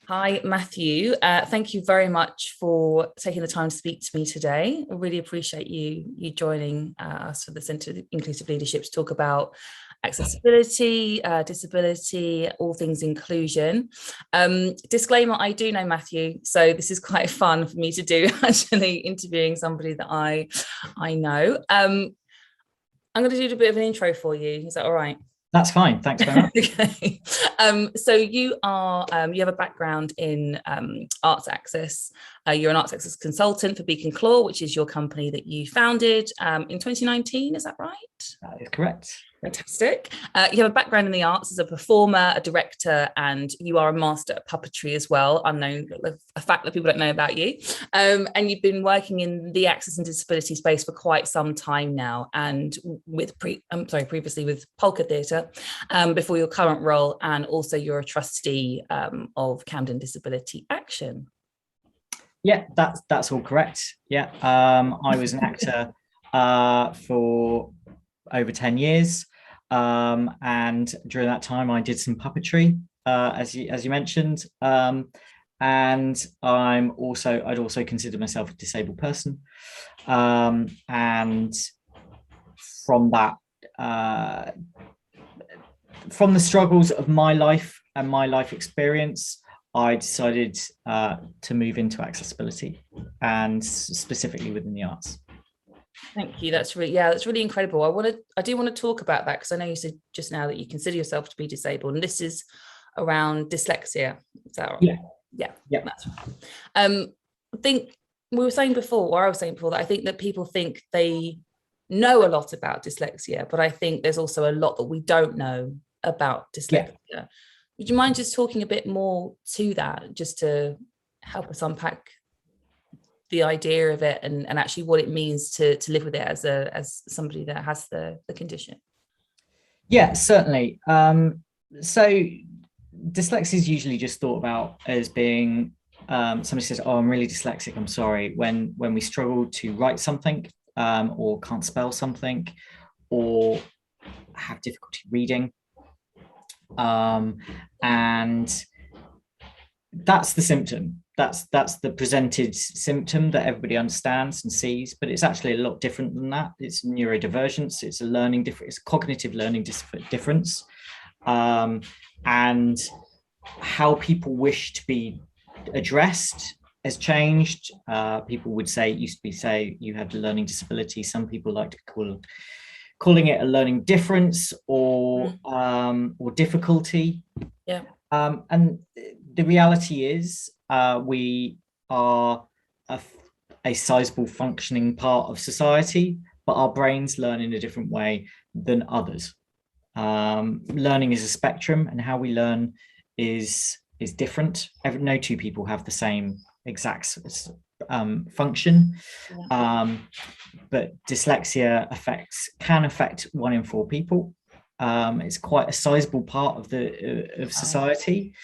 Hi, Matthew. Thank you very much for taking the time to speak to me today. I really appreciate you joining us for the Centre for Inclusive Leadership to talk about accessibility, disability, all things inclusion. Disclaimer, I do know Matthew, so this is quite fun for me to do, actually interviewing somebody that I know. I'm going to do a bit of an intro for you. Is that all right? That's fine. Thanks very much. Okay. So you have a background in arts access. You're an arts access consultant for Beak and Claw, which is your company that you founded in 2019. Is that right? That is correct. Fantastic. You have a background in the arts as a performer, a director, and you are a master at puppetry as well, a fact that people don't know about you. And you've been working in the access and disability space for quite some time now, and previously with Polka Theatre, before your current role, and also you're a trustee of Camden Disability Action. Yeah, that's all correct. Yeah, I was an actor for over 10 years, and during that time I did some puppetry, as you mentioned, and I'd also consider myself a disabled person, and from that, from the struggles of my life and my life experience, I decided to move into accessibility, and specifically within the arts. Thank you. That's really incredible. I do want to talk about that, because I know you said just now that you consider yourself to be disabled, and this is around dyslexia. Is that right? Yeah. That's right. I think I was saying before that I think that people think they know a lot about dyslexia, but I think there's also a lot that we don't know about dyslexia. Yeah. Would you mind just talking a bit more to that, just to help us unpack the idea of it and actually what it means to live with it as somebody that has the condition? Yeah, certainly. So dyslexia is usually just thought about as being somebody says, "Oh, I'm really dyslexic. I'm sorry." When we struggle to write something, or can't spell something, or have difficulty reading, and that's the symptom. That's the presented symptom that everybody understands and sees, but it's actually a lot different than that. It's neurodivergence. It's a learning difference. It's cognitive learning difference, and how people wish to be addressed has changed. People would say, it used to be say you had a learning disability. Some people like to calling it a learning difference or difficulty. Yeah. And the reality is, we are a sizable functioning part of society, but our brains learn in a different way than others. Learning is a spectrum, and how we learn is different. No two people have the same exact function, but dyslexia can affect 1 in 4 people. It's quite a sizable part of society,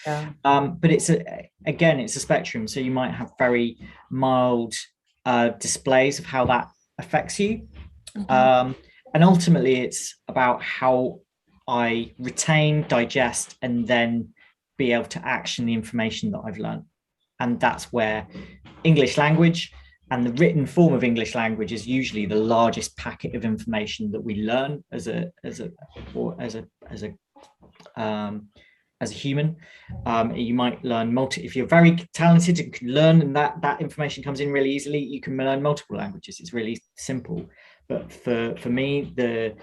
but it's a spectrum. So you might have very mild displays of how that affects you, and ultimately it's about how I retain, digest, and then be able to action the information that I've learned. And that's where English language and the written form of English language is usually the largest packet of information that we learn as a human. You might learn if you're very talented and can learn, and that information comes in really easily, you can learn multiple languages. It's really simple. But for me, the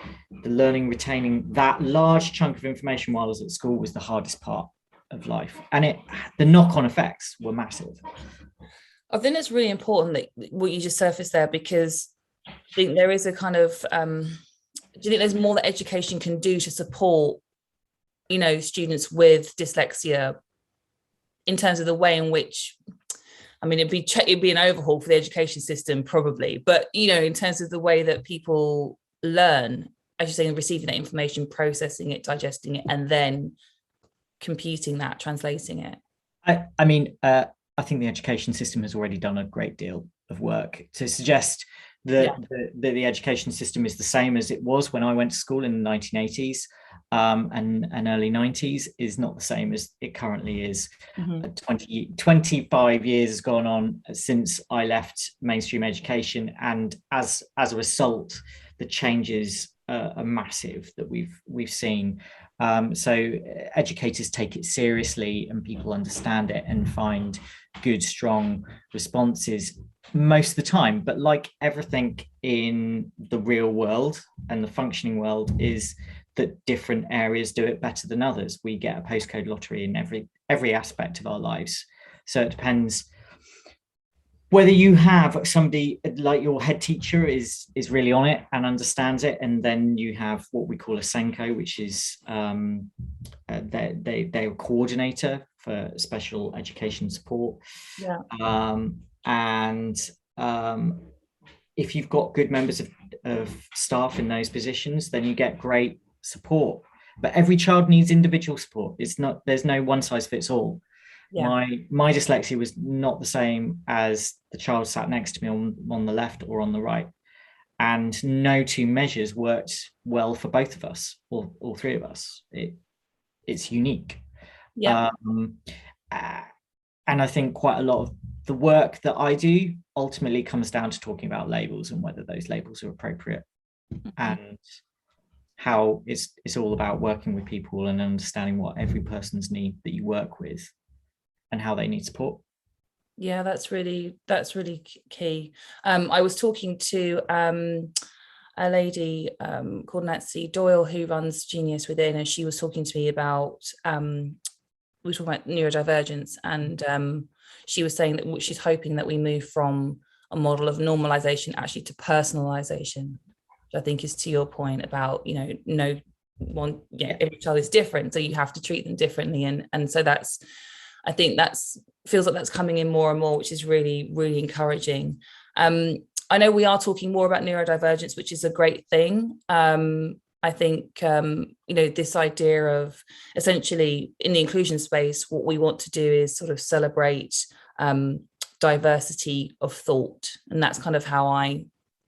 learning, retaining that large chunk of information while I was at school was the hardest part of life, and the knock-on effects were massive. I think it's really important that what you just surfaced there, because I think there is a kind of do you think there's more that education can do to support students with dyslexia, in terms of the way in which, I mean, it'd be an overhaul for the education system probably, but in terms of the way that people learn, as you're saying, receiving that information, processing it, digesting it, and then computing that, translating it? I think the education system has already done a great deal of work. To suggest that the education system is the same as it was when I went to school in the 1980s and early 90s is not the same as it currently is. 25 years has gone on since I left mainstream education, and as a result, the changes are massive that we've seen. So educators take it seriously, and people understand it and find good, strong responses most of the time. But like everything in the real world and the functioning world, is that different areas do it better than others. We get a postcode lottery in every aspect of our lives. So it depends whether you have somebody like your head teacher is really on it and understands it, and then you have what we call a Senko, which is they're a coordinator for special education support. Yeah. If you've got good members of staff in those positions, then you get great support. But every child needs individual support. There's no one size fits all. Yeah. My dyslexia was not the same as the child sat next to me on the left or on the right. And no two measures worked well for both of us, or all three of us. It's unique. Yeah. And I think quite a lot of the work that I do ultimately comes down to talking about labels and whether those labels are appropriate, and how it's all about working with people and understanding what every person's need that you work with and how they need support. Yeah, that's really key. I was talking to a lady called Nancy Doyle, who runs Genius Within, and she was talking to me about we were talking about neurodivergence, and she was saying that she's hoping that we move from a model of normalization actually to personalization, which I think is to your point about, every child is different, so you have to treat them differently, and so I think feels like that's coming in more and more, which is really, really encouraging. I know we are talking more about neurodivergence, which is a great thing. I think, this idea of essentially in the inclusion space, what we want to do is sort of celebrate diversity of thought. And that's kind of how I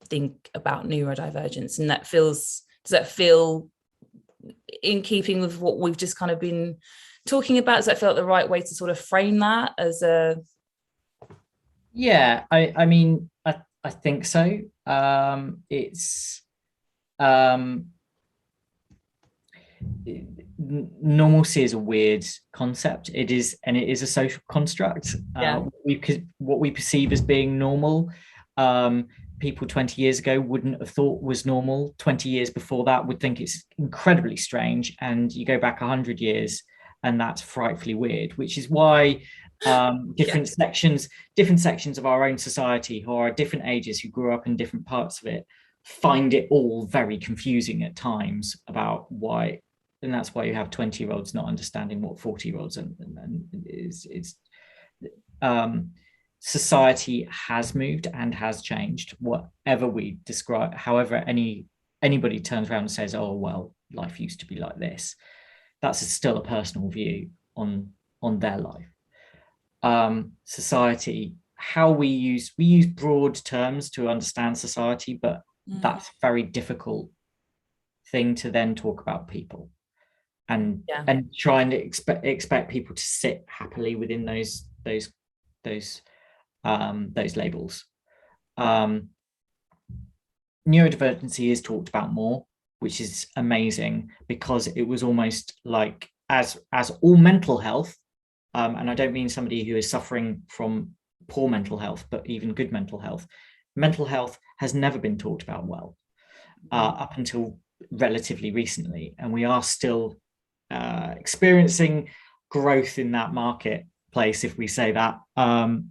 think about neurodivergence. And does that feel in keeping with what we've just kind of been talking about? Does that feel like the right way to sort of frame that as a... Yeah, I mean, I think so. It's normalcy is a weird concept. It is a social construct. What we perceive as being normal, people 20 years ago wouldn't have thought was normal. 20 years before that would think it's incredibly strange, and you go back 100 years and that's frightfully weird, which is why different sections of our own society, who are at different ages, who grew up in different parts of it, find it all very confusing at times about why. And that's why you have 20-year-olds not understanding what 40-year-olds society has moved and has changed. Whatever we describe, however anybody turns around and says, "Oh well, life used to be like this," that's still a personal view on their life. Society, how we use broad terms to understand society, but that's a very difficult thing to then talk about people and try and expect people to sit happily within those labels. Neurodivergency is talked about more, which is amazing, because it was almost like as all mental health, and I don't mean somebody who is suffering from poor mental health, but even good mental health has never been talked about well up until relatively recently, and we are still experiencing growth in that marketplace, if we say that,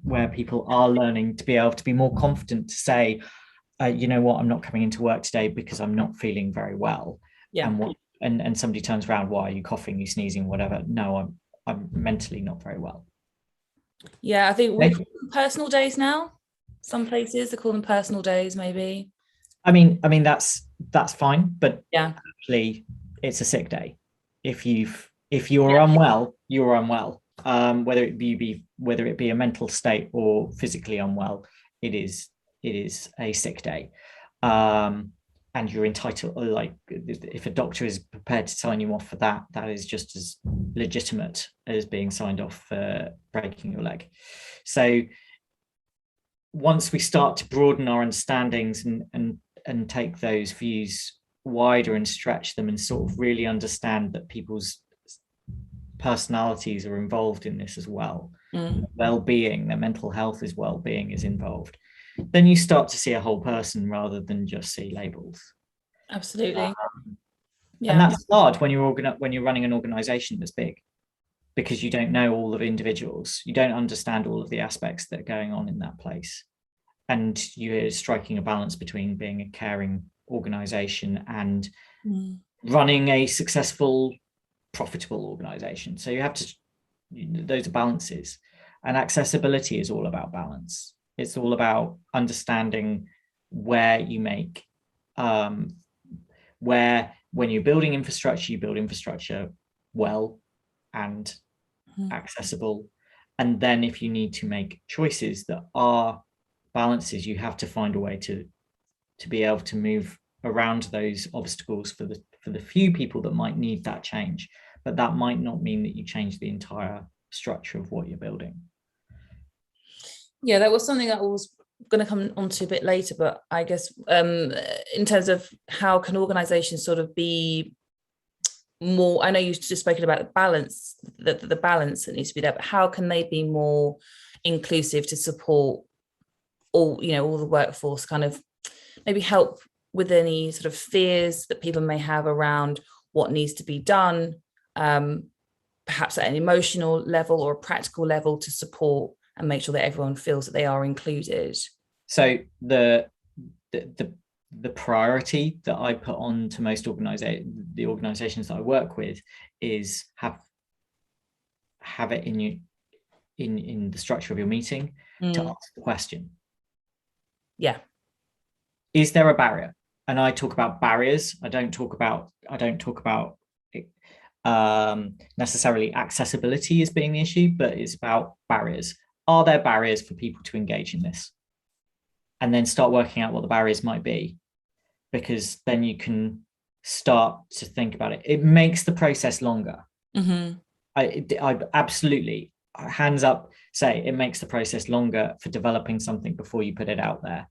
where people are learning to be able to be more confident to say, you know what, I'm not coming into work today because I'm not feeling very well. And somebody turns around, why are you coughing, you sneezing, whatever? No, I'm mentally not very well. Yeah, I think we call them personal days now. Some places they call them personal days, maybe. I mean that's fine, but actually it's a sick day. If you're unwell, you're unwell. Whether it be a mental state or physically unwell, it is a sick day. and you're entitled, like if a doctor is prepared to sign you off for that, that is just as legitimate as being signed off for breaking your leg. So once we start to broaden our understandings and take those views wider and stretch them and sort of really understand that people's personalities are involved in this as well, well-being, their mental health is well-being is involved, then you start to see a whole person rather than just see labels. Absolutely. And that's hard when you're running an organization that's big, because you don't know all of the individuals, you don't understand all of the aspects that are going on in that place, and you're striking a balance between being a caring organization and running a successful, profitable organization. So you have to, those are balances, and accessibility is all about balance. It's all about understanding where you make, where when you're building infrastructure, you build infrastructure well and accessible. And then if you need to make choices that are balances, you have to find a way to be able to move around those obstacles for the few people that might need that change. But that might not mean that you change the entire structure of what you're building. Yeah, that was something that I was going to come on to a bit later, but I guess in terms of how can organizations sort of be more, I know you've just spoken about the balance, the balance that needs to be there, but how can they be more inclusive to support all the workforce, kind of maybe help with any sort of fears that people may have around what needs to be done, perhaps at an emotional level or a practical level, to support and make sure that everyone feels that they are included? So the priority that I put on to most the organizations that I work with is have it in the structure of your meeting to ask the question. Yeah. Is there a barrier? And I talk about barriers. I don't talk about necessarily accessibility as being the issue, but it's about barriers. Are there barriers for people to engage in this? And then start working out what the barriers might be, because then you can start to think about it. It makes the process longer. I absolutely, hands up, say it makes the process longer for developing something before you put it out there.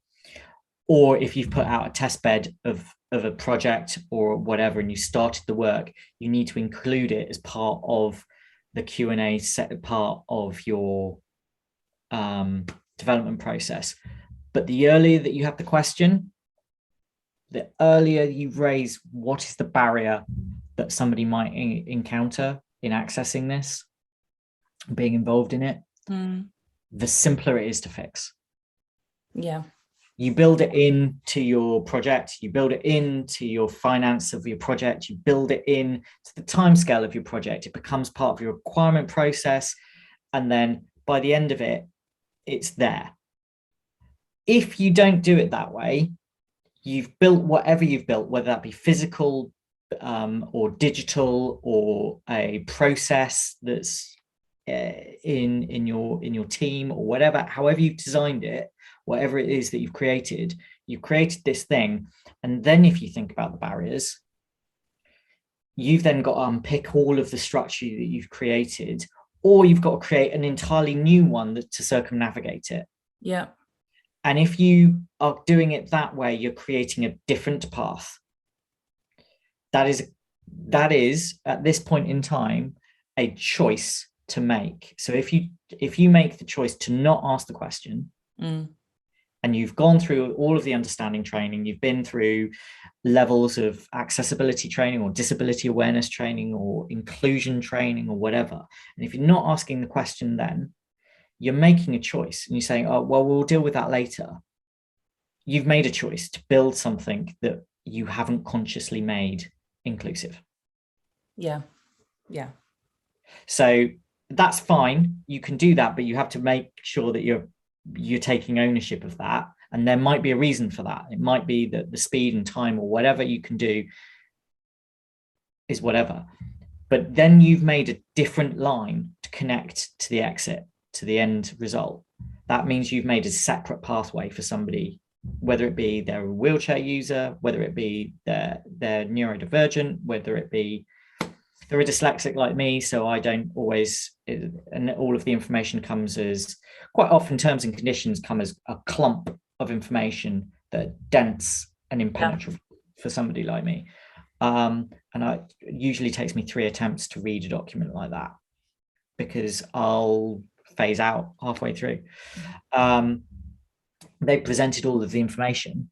Or if you've put out a test bed of a project or whatever, and you started the work, you need to include it as part of the Q&A part of your development process. But the earlier that you have the question, the earlier you raise what is the barrier that somebody might encounter in accessing this, being involved in it, the simpler it is to fix. Yeah. You build it into your project, you build it into your finance of your project, you build it in to the timescale of your project. It becomes part of your requirement process. And then by the end of it, it's there. If you don't do it that way, you've built whatever you've built, whether that be physical or digital, or a process that's in your team or whatever, however you've designed it, whatever it is that you've created this thing. And then if you think about the barriers, you've then got to unpick all of the structure that you've created, or you've got to create an entirely new one to circumnavigate it. Yeah. And if you are doing it that way, you're creating a different path. That is at this point in time a choice to make. So if you make the choice to not ask the question, and you've gone through all of the understanding training, you've been through levels of accessibility training or disability awareness training or inclusion training or whatever, and if you're not asking the question, then you're making a choice and you're saying, oh, well, we'll deal with that later. You've made a choice to build something that you haven't consciously made inclusive. Yeah. Yeah. So that's fine. You can do that, but you have to make sure that you're taking ownership of that. And there might be a reason for that. It might be that the speed and time or whatever you can do is whatever. But then you've made a different line to connect to the exit, to the end result. That means you've made a separate pathway for somebody whether it be they're a wheelchair user, whether it be they're neurodivergent, whether it be they're a dyslexic like me, so I don't always, and all of the information comes as, quite often terms and conditions come as a clump of information that are dense and impenetrable for somebody like me. And it usually takes me 3 attempts to read a document like that, because I'll phase out halfway through. They've presented all of the information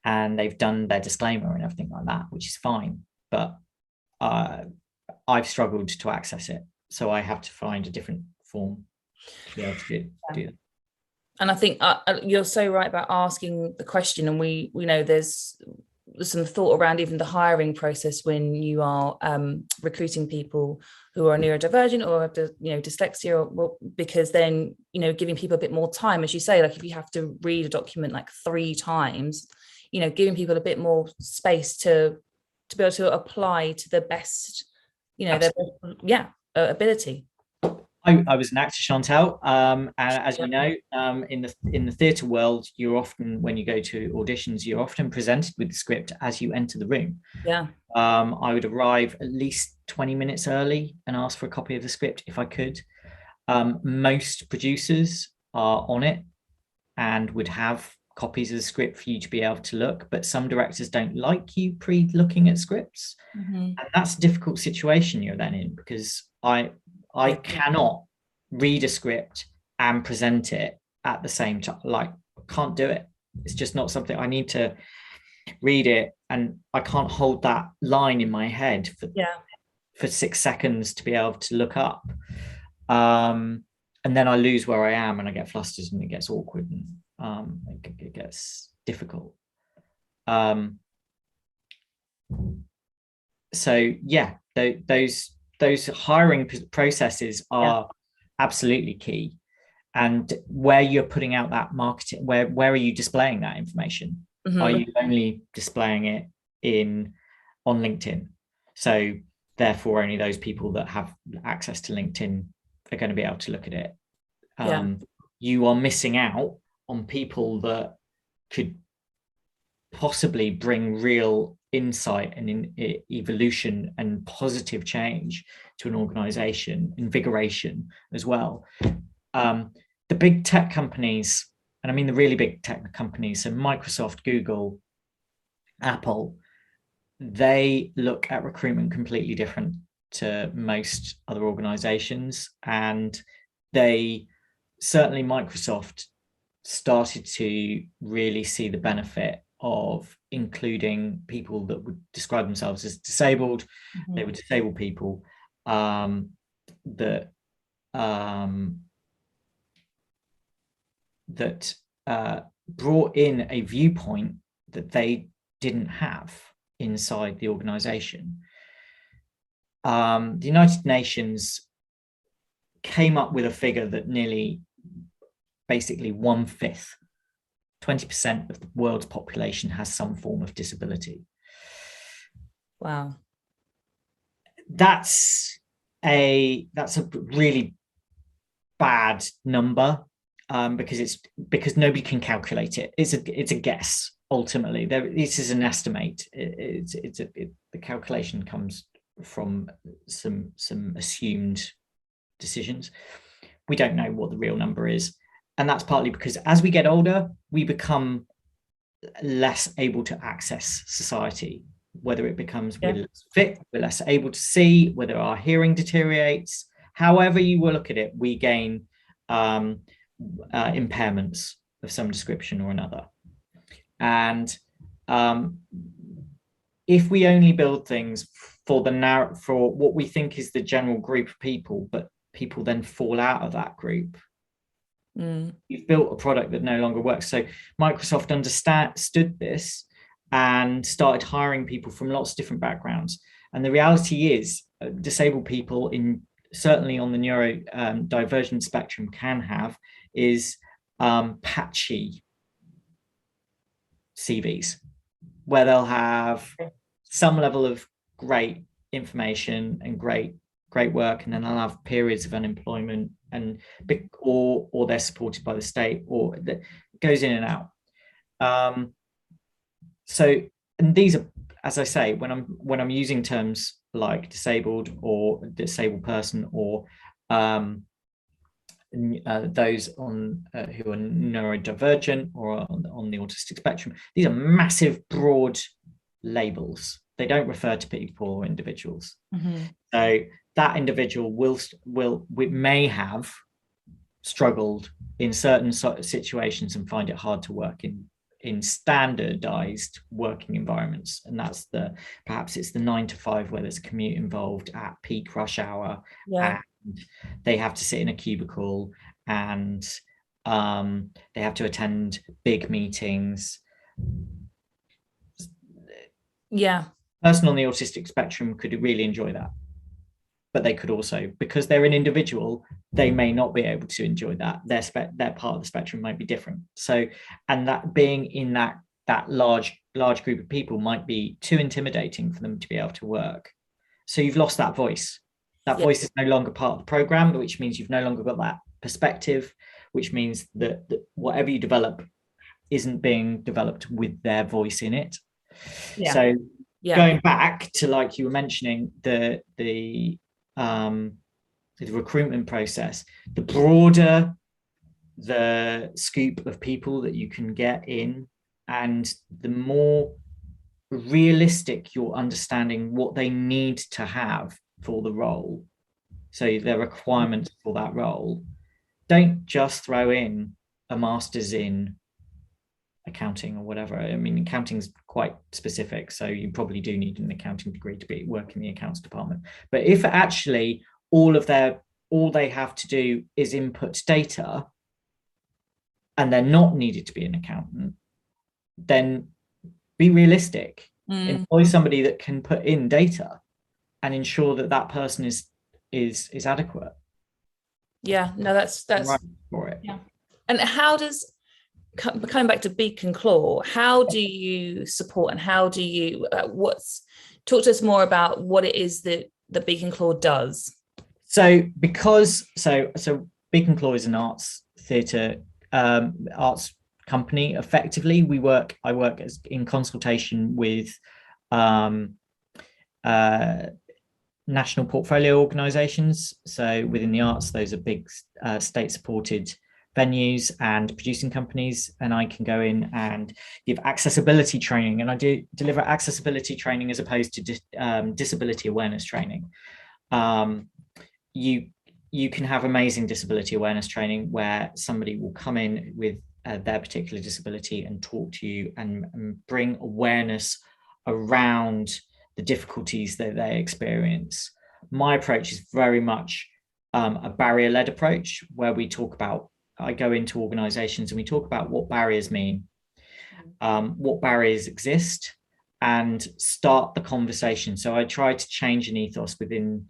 and they've done their disclaimer and everything like that, which is fine. But I've struggled to access it. So I have to find a different form to be able to do that. And I think you're so right about asking the question. And we know there's some thought around even the hiring process when you are recruiting people who are neurodivergent or have dyslexia, or, because then giving people a bit more time, as you say, like if you have to read a document like 3 times, giving people a bit more space to be able to apply to the best their ability. I was an actor, Chantelle, and as you know, in the theatre world, you're often, when you go to auditions, you're often presented with the script as you enter the room. Yeah. I would arrive at least 20 minutes early and ask for a copy of the script if I could. Most producers are on it and would have copies of the script for you to be able to look, but some directors don't like you pre-looking at scripts. And that's a difficult situation you're then in, because I cannot read a script and present it at the same time. Like, I can't do it. It's just not something. I need to read it, and I can't hold that line in my head for 6 seconds to be able to look up. And then I lose where I am and I get flustered and it gets awkward and it gets difficult. So yeah, those hiring processes are absolutely key. And where you're putting out that marketing, where are you displaying that information? Are you only displaying it on LinkedIn? So therefore only those people that have access to LinkedIn are going to be able to look at it. You are missing out on people that could possibly bring real insight and evolution and positive change to an organization, invigoration as well. The big tech companies, and I mean the really big tech companies, so Microsoft, Google, Apple, they look at recruitment completely different to most other organizations. And they, certainly Microsoft, started to really see the benefit of including people that would describe themselves as disabled. They were disabled people that brought in a viewpoint that they didn't have inside the organization. The United Nations came up with a figure that nearly, basically 1/5, 20% of the world's population has some form of disability. Wow. That's a really bad number, because nobody can calculate it. It's a guess. Ultimately, this is an estimate. The calculation comes from some assumed decisions. We don't know what the real number is, and that's partly because as we get older, we become less able to access society. Whether it becomes we're less fit, we're less able to see, whether our hearing deteriorates, however you will look at it, we gain impairments of some description or another. And if we only build things for what we think is the general group of people, but people then fall out of that group, you've built a product that no longer works. So Microsoft understood this and started hiring people from lots of different backgrounds. And the reality is, disabled people, certainly on the neurodivergent spectrum, can have patchy CVs, where they'll have some level of great information and great work, and then they'll have periods of unemployment, or they're supported by the state, or that goes in and out. So, and these are, as I say, when I'm using terms like disabled or disabled person, or those on who are neurodivergent or on the autistic spectrum, these are massive, broad labels. They don't refer to people or individuals. So that individual may have struggled in certain situations and find it hard to work in standardized working environments, and that's perhaps it's the 9 to 5 where there's a commute involved at peak rush hour, and they have to sit in a cubicle, and they have to attend big meetings. Person on the autistic spectrum could really enjoy that, but they could also, because they're an individual, they may not be able to enjoy that. Their part of the spectrum might be different. So, and that being in that large group of people might be too intimidating for them to be able to work. So you've lost that voice. That voice is no longer part of the program, which means you've no longer got that perspective, which means that whatever you develop isn't being developed with their voice in it. So going back to, like you were mentioning, the recruitment process, the broader the scope of people that you can get in, and the more realistic your understanding what they need to have for the role, so their requirements for that role, don't just throw in a master's in accounting or whatever. I mean, accounting is quite specific, so you probably do need an accounting degree to work in the accounts department. But if actually all they have to do is input data, and they're not needed to be an accountant, then be realistic. Employ somebody that can put in data and ensure that person is adequate. That's right for it. And how does, coming back to Beak and Claw, how do you support, and how do you talk to us more about what it is that the Beak and Claw does? So Beak and Claw is an arts theatre arts company. Effectively, I work in consultation with national portfolio organisations. So within the arts, those are big state supported venues and producing companies, and I can go in and give accessibility training, and I do deliver accessibility training as opposed to disability awareness training. You can have amazing disability awareness training where somebody will come in with their particular disability and talk to you and bring awareness around the difficulties that they experience. My approach is very much a barrier-led approach, where I go into organizations and we talk about what barriers mean, what barriers exist, and start the conversation. So I try to change an ethos within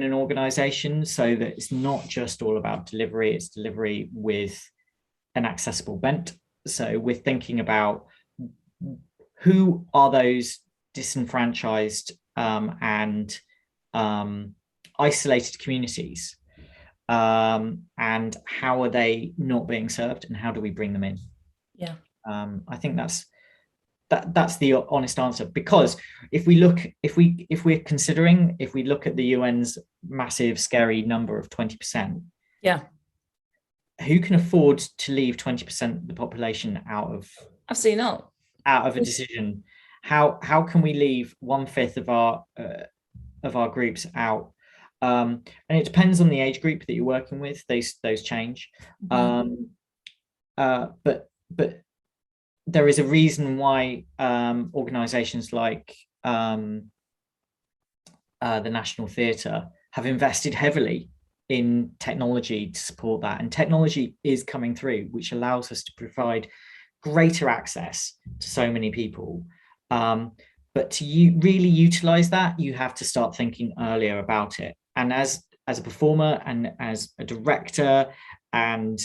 an organization, so that it's not just all about delivery, it's delivery with an accessible bent. So we're thinking about who are those disenfranchised and isolated communities, and how are they not being served, and how do we bring them in? I think that's the honest answer, because if we look at the UN's massive scary number of 20%, who can afford to leave 20% of the population out of a decision? How can we leave 1/5 of our groups out? And it depends on the age group that you're working with. Those change, but there is a reason why organizations like the National Theatre have invested heavily in technology to support that, and technology is coming through, which allows us to provide greater access to so many people. But to really utilize that, you have to start thinking earlier about it. And as a performer and as a director, and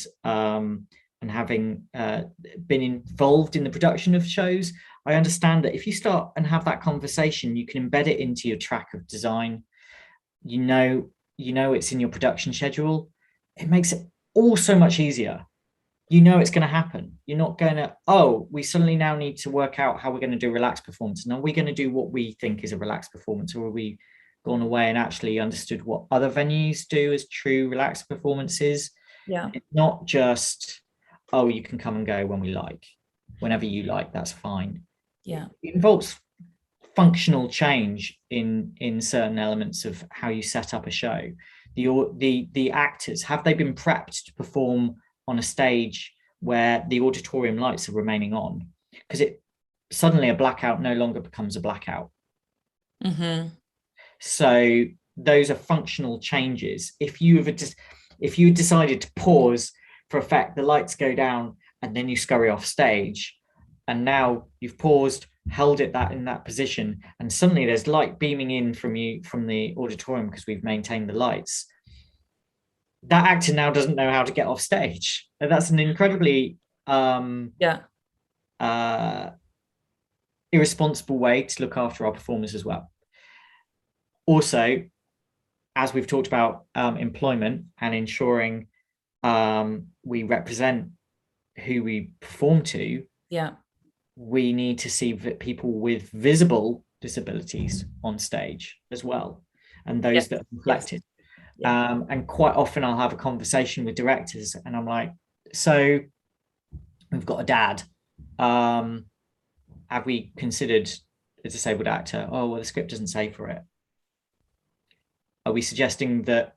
having been involved in the production of shows, I understand that if you start and have that conversation, you can embed it into your track of design. You know it's in your production schedule. It makes it all so much easier. you know it's going to happen. You're not going to, oh, we suddenly now need to work out how we're going to do relaxed performance. And are we going to do what we think is a relaxed performance, or are we gone away and actually understood what other venues do as true relaxed performances? Yeah. It's not just, oh, you can come and go when we like, whenever you like, that's fine. Yeah. It involves functional change in certain elements of how you set up a show. The actors, have they been prepped to perform on a stage where the auditorium lights are remaining on? Because it suddenly a blackout no longer becomes a blackout. Mm-hmm. So those are functional changes. If you decided to pause for effect, the lights go down, and then you scurry off stage, and now you've paused, held it in that position, and suddenly there's light beaming in from the auditorium because we've maintained the lights. That actor now doesn't know how to get off stage. And that's an incredibly irresponsible way to look after our performers as well. Also, as we've talked about employment and ensuring we represent who we perform to, we need to see people with visible disabilities on stage as well, and those that are reflected. And quite often I'll have a conversation with directors and I'm like, so we've got a dad. Have we considered a disabled actor? Oh, well, the script doesn't say for it. Are we suggesting that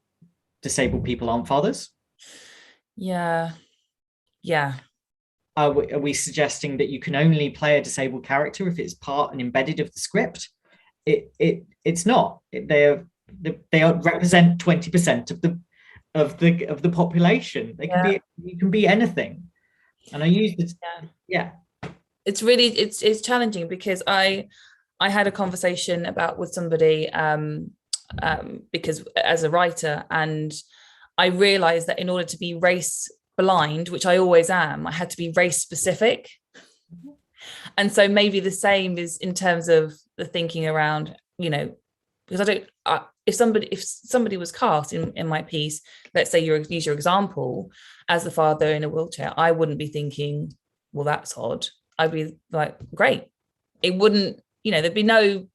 disabled people aren't fathers? Yeah. Are we suggesting that you can only play a disabled character if it's part and embedded of the script? It's not. They represent 20% of the population. They can be, you can be anything. And I use this. It's really it's challenging, because I had a conversation with somebody because as a writer, and I realized that in order to be race blind, which I always am, I had to be race specific. And so maybe the same is in terms of the thinking around, because if somebody was cast in my piece, let's say use your example, as the father in a wheelchair, I wouldn't be thinking, well, that's odd. I'd be like, great. It wouldn't, there'd be no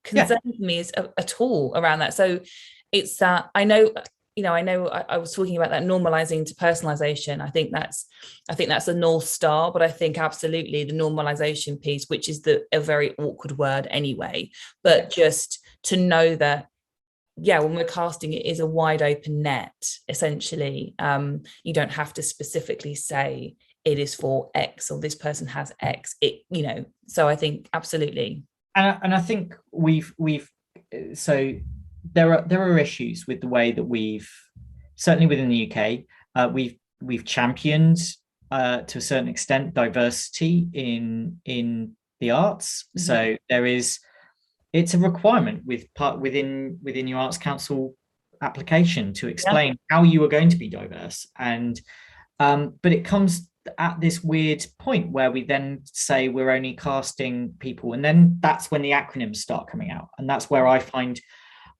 concern for me at all around that. So it's that I know I was talking about that normalizing to personalization. I think that's a North Star, but I think absolutely the normalization piece, which is a very awkward word anyway, but just to know that, when we're casting, it is a wide open net, essentially. You don't have to specifically say it is for X or this person has X, so I think absolutely. And I think so there are issues with the way that we've, certainly within the UK, we've championed to a certain extent diversity in the arts. Mm-hmm. So it's a requirement within your Arts Council application to explain how you are going to be diverse, and but it comes at this weird point where we then say we're only casting people, and then that's when the acronyms start coming out, and that's where I find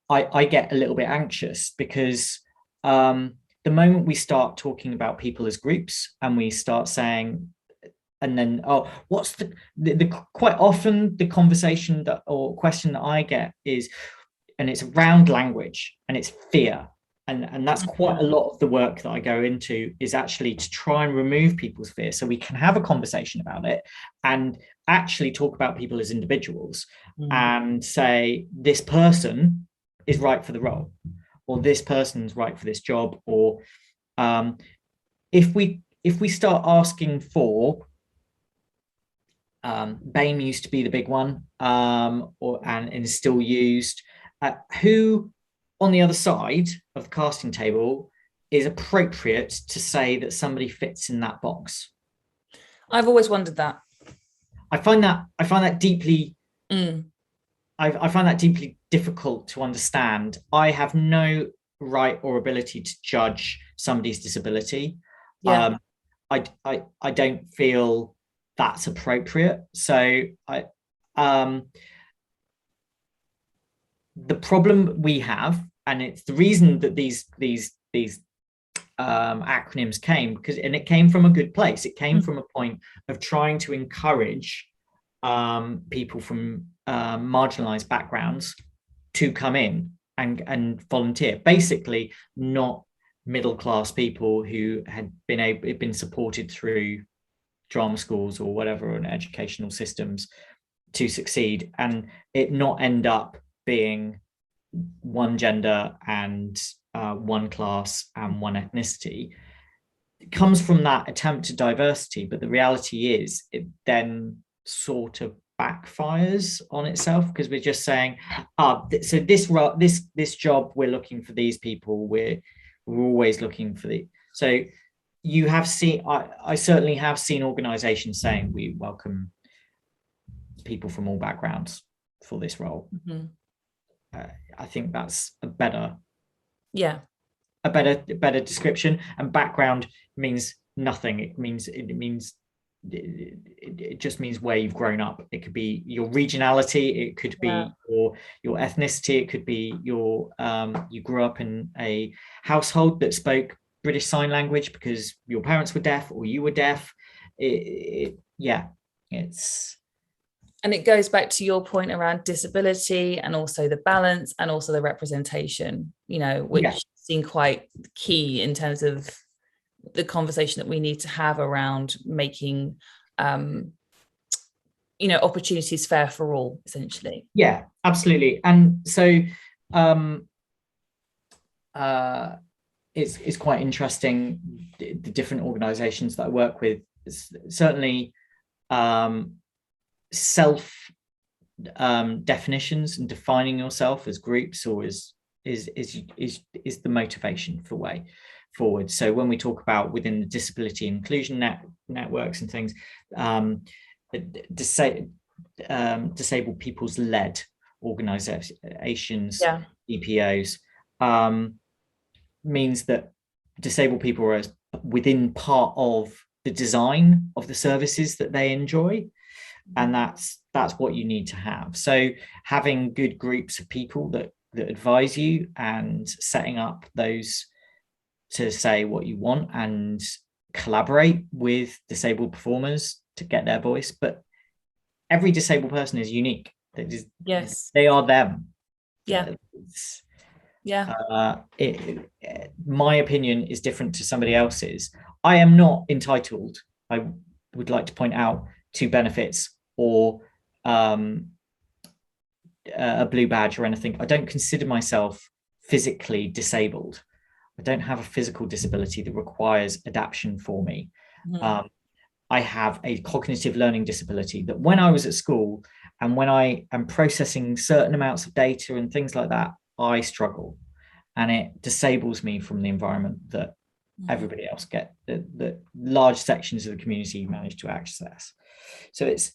I get a little bit anxious, because the moment we start talking about people as groups and we start saying, and then, what's the quite often the conversation or question that I get is, and it's around language and it's fear. And that's quite a lot of the work that I go into, is actually to try and remove people's fear so we can have a conversation about it and actually talk about people as individuals and say, this person is right for the role, or this person's right for this job. Or if we start asking for, BAME used to be the big one, and is still used, who on the other side of the casting table is appropriate to say that somebody fits in that box? I've always wondered that. I find that deeply I find that deeply difficult to understand. I have no right or ability to judge somebody's disability. I don't feel that's appropriate. So the problem we have, and it's the reason that these acronyms came, and it came from a good place. It came from a point of trying to encourage people from marginalized backgrounds to come in and volunteer, basically not middle class people who had been supported through drama schools or whatever, and educational systems to succeed, and it not end up being one gender and one class and one ethnicity. It comes from that attempt at diversity, but the reality is it then sort of backfires on itself, because we're just saying, so this job, we're looking for these people, we're always looking for the. So you have seen, I certainly have seen organizations saying we welcome people from all backgrounds for this role. I think that's a better description. And background means nothing. It just means where you've grown up. It could be your regionality, it could be your ethnicity, it could be your you grew up in a household that spoke British Sign Language because your parents were deaf or you were deaf. And it goes back to your point around disability, and also the balance, and also the representation, which seem quite key in terms of the conversation that we need to have around making opportunities fair for all, essentially. Yeah, absolutely. And so it's quite interesting, the different organizations that I work with. Certainly self definitions and defining yourself as groups or is the motivation for way forward. So when we talk about within the disability inclusion networks and things, disabled people's led organizations, EPOs, means that disabled people are within part of the design of the services that they enjoy. And that's what you need to have. So having good groups of people that advise you, and setting up those to say what you want and collaborate with disabled performers to get their voice. But every disabled person is unique. They are them. My opinion is different to somebody else's. I am not entitled, I would like to point out, to benefits or a blue badge or anything. I don't consider myself physically disabled. I don't have a physical disability that requires adaptation for me. I have a cognitive learning disability that when I was at school and when I am processing certain amounts of data and things like that, I struggle, and it disables me from the environment that everybody else get, that large sections of the community manage to access. So it's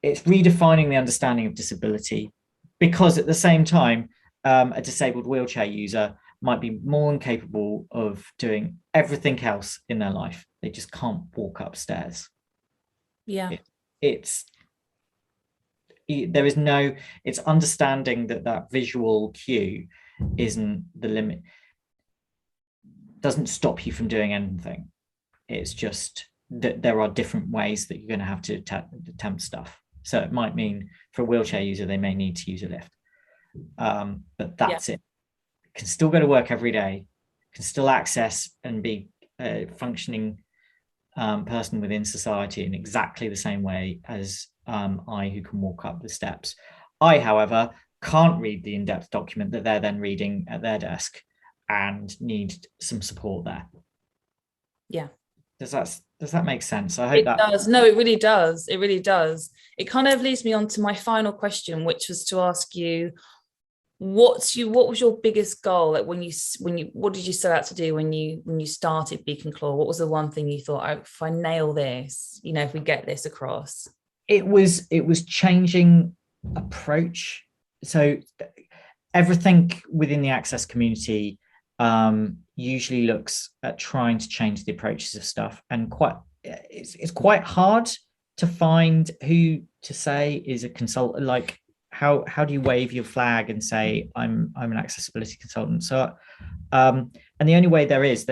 redefining the understanding of disability, because at the same time, a disabled wheelchair user might be more than capable of doing everything else in their life. They just can't walk upstairs. It's understanding that visual cue isn't the limit, doesn't stop you from doing anything. It's just that there are different ways that you're going to have to attempt stuff. So it might mean for a wheelchair user, they may need to use a lift. But that's it. Can still go to work every day, can still access and be a functioning person within society in exactly the same way as I, who can walk up the steps. I, however, can't read the in-depth document that they're then reading at their desk and need some support there. Does that make sense? I hope it does. No, it really does. It really does. It kind of leads me on to my final question, which was to ask you, what was your biggest goal? Like what did you set out to do when you started Beak and Claw? What was the one thing you thought, if I nail this, if we get this across? It was changing approach. So everything within the access community usually looks at trying to change the approaches of stuff, and it's quite hard to find who to say is a consultant, like how do you wave your flag and say I'm an accessibility consultant? So and the only way there's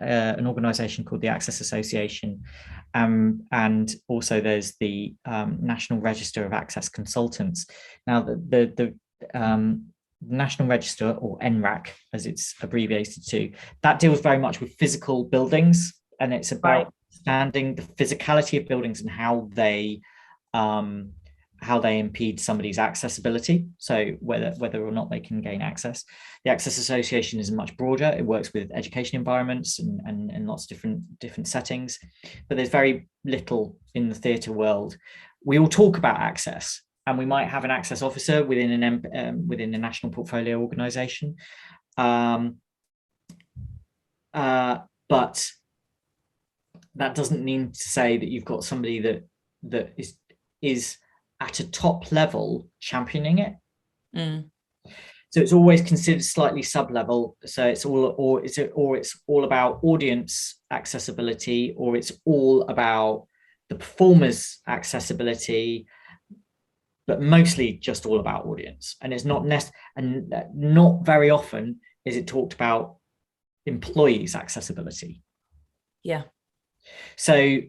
an organization called the Access Association, and also there's the National Register of Access Consultants. Now the National Register, or NRAC as it's abbreviated to, that deals very much with physical buildings, and it's about understanding the physicality of buildings and how they impede somebody's accessibility, so whether or not they can gain access. The Access Association is much broader. It works with education environments and lots of different settings, but there's very little in the theatre world. We all talk about access, and we might have an access officer within within a national portfolio organisation, but that doesn't mean to say that you've got somebody that is at a top level championing it. So it's always considered slightly sub-level. So it's all about audience accessibility, or it's all about the performer's accessibility, but mostly just all about audience. And it's not not very often is it talked about employees' accessibility. Yeah. So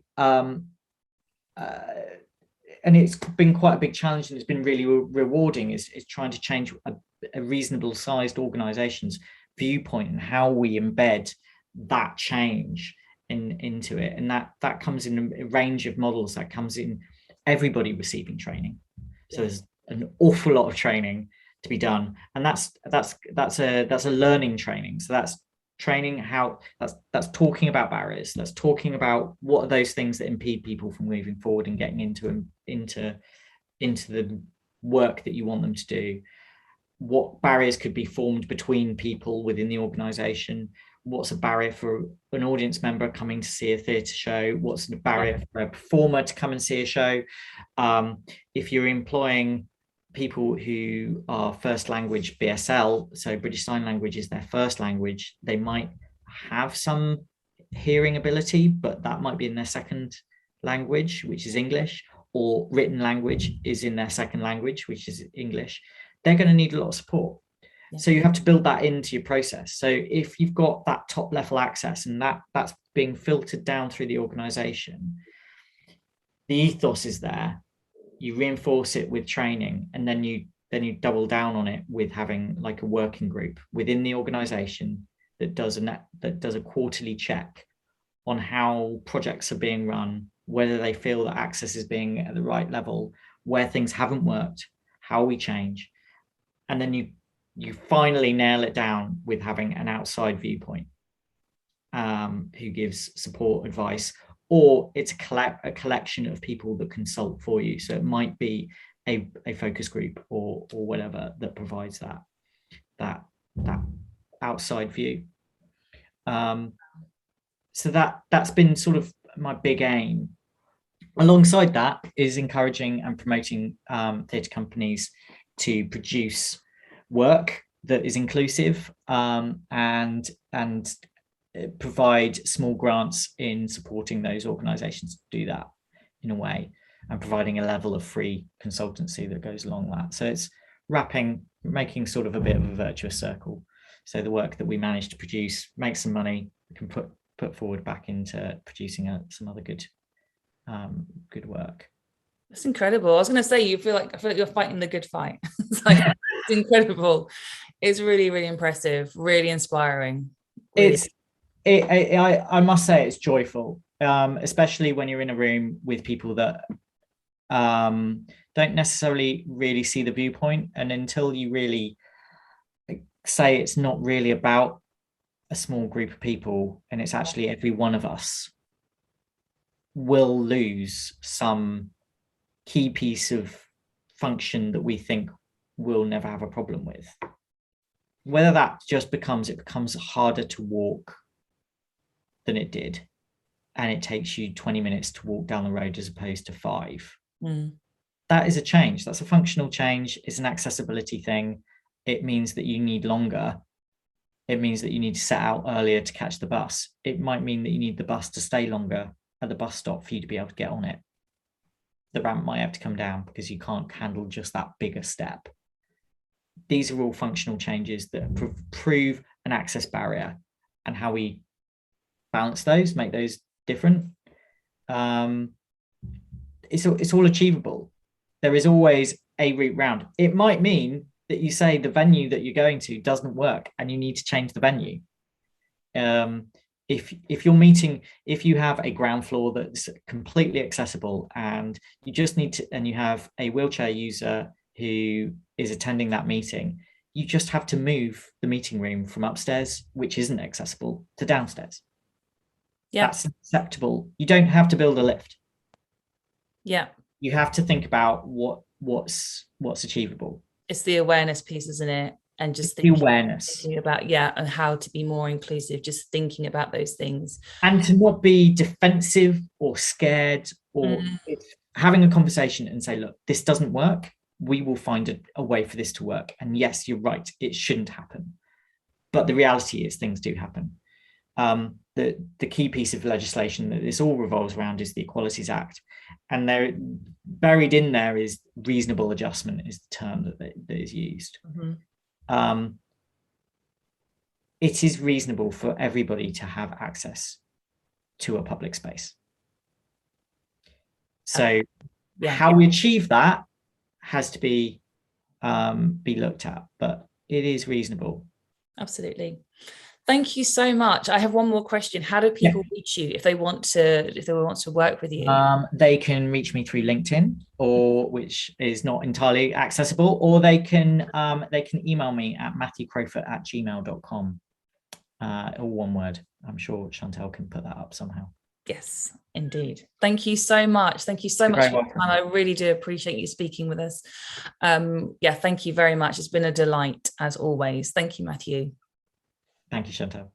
and it's been quite a big challenge, and it's been really rewarding, is trying to change a reasonable sized organization's viewpoint and how we embed that change into it. And that comes in a range of models. That comes in everybody receiving training. So there's an awful lot of training to be done, and that's a learning training. So that's training that's talking about barriers, that's talking about what are those things that impede people from moving forward and getting into the work that you want them to do. What barriers could be formed between people within the organization? What's a barrier for an audience member coming to see a theatre show? What's the barrier for a performer to come and see a show? If you're employing people who are first language BSL, so British Sign Language is their first language, they might have some hearing ability, but that might be in their second language, which is English, or written language is in their second language, which is English. They're going to need a lot of support. So you have to build that into your process. So if you've got that top level access and that's being filtered down through the organization, the ethos is there. You reinforce it with training, and then you double down on it with having like a working group within the organization that does a quarterly check on how projects are being run, whether they feel that access is being at the right level, where things haven't worked, how we change. And then you finally nail it down with having an outside viewpoint who gives support, advice, or it's a collection of people that consult for you. So it might be a focus group or whatever that provides that outside view. So that's been sort of my big aim. Alongside that is encouraging and promoting theatre companies to produce work that is inclusive, and provide small grants in supporting those organizations to do that in a way, and providing a level of free consultancy that goes along that. So it's making sort of a bit of a virtuous circle. So the work that we manage to produce, make some money, we can put forward back into producing some other good work. That's incredible. I was going to say, I feel like you're fighting the good fight. It's like, it's incredible. It's really, really impressive, really inspiring. Really. I must say it's joyful, especially when you're in a room with people that don't necessarily really see the viewpoint. And until you really say it's not really about a small group of people, and it's actually every one of us will lose some key piece of function that we think we'll never have a problem with. Whether that just becomes harder to walk than it did, and it takes you 20 minutes to walk down the road as opposed to 5. That is a change. That's a functional change. It's an accessibility thing. It means that you need longer. It means that you need to set out earlier to catch the bus. It might mean that you need the bus to stay longer at the bus stop for you to be able to get on it. the ramp might have to come down because you can't handle just that bigger step. These are all functional changes that prove an access barrier, and how we balance those, make those different. It's all achievable. There is always a route round. It might mean that you say the venue that you're going to doesn't work and you need to change the venue. If you're meeting, if you have a ground floor that's completely accessible and you just need to, and you have a wheelchair user who is attending that meeting, you just have to move the meeting room from upstairs, which isn't accessible, to downstairs. Yeah, that's acceptable. You don't have to build a lift. Yeah, you have to think about what's achievable. It's the awareness piece, isn't it? And just thinking about and how to be more inclusive, just thinking about those things, and to not be defensive or scared, or having a conversation and say, look, this doesn't work, we will find a way for this to work. And yes, you're right, it shouldn't happen, but the reality is things do happen. The key piece of legislation that this all revolves around is the Equalities Act, and there, buried in there, is reasonable adjustment is the term that is used. It is reasonable for everybody to have access to a public space. So how we achieve that has to be looked at, but it is reasonable. Absolutely. Thank you so much. I have one more question. How do people reach you if they want to work with you? They can reach me through LinkedIn, or which is not entirely accessible, or they can email me at matthewcrowfoot@gmail.com. All one word. I'm sure Chantelle can put that up somehow. Yes, indeed. Thank you so much. Thank you so much for your time. I really do appreciate you speaking with us. Thank you very much. It's been a delight as always. Thank you, Matthew. Thank you, Chantelle.